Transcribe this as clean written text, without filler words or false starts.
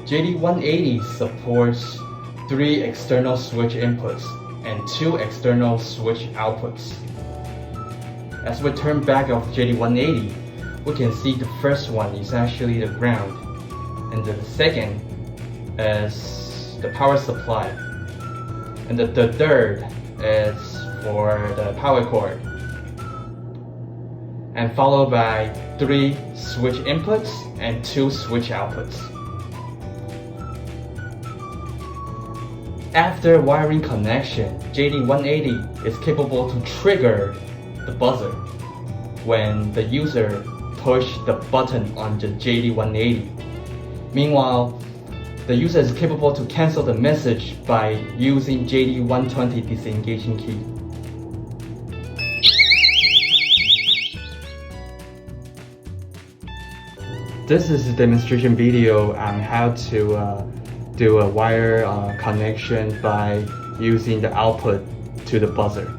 JD-180 supports 3 external switch inputs and 2 external switch outputs. As we turn back of JD-180, we can see the first one is actually the ground, and the second is the power supply, and the third is for the power cord, and followed by 3 switch inputs and 2 switch outputs. After wiring connection, JD-180 is capable to trigger the buzzer when the user push the button on the JD-180. Meanwhile, the user is capable to cancel the message by using JD-120 disengaging key. This is a demonstration video on how to do a wire connection by using the output to the buzzer.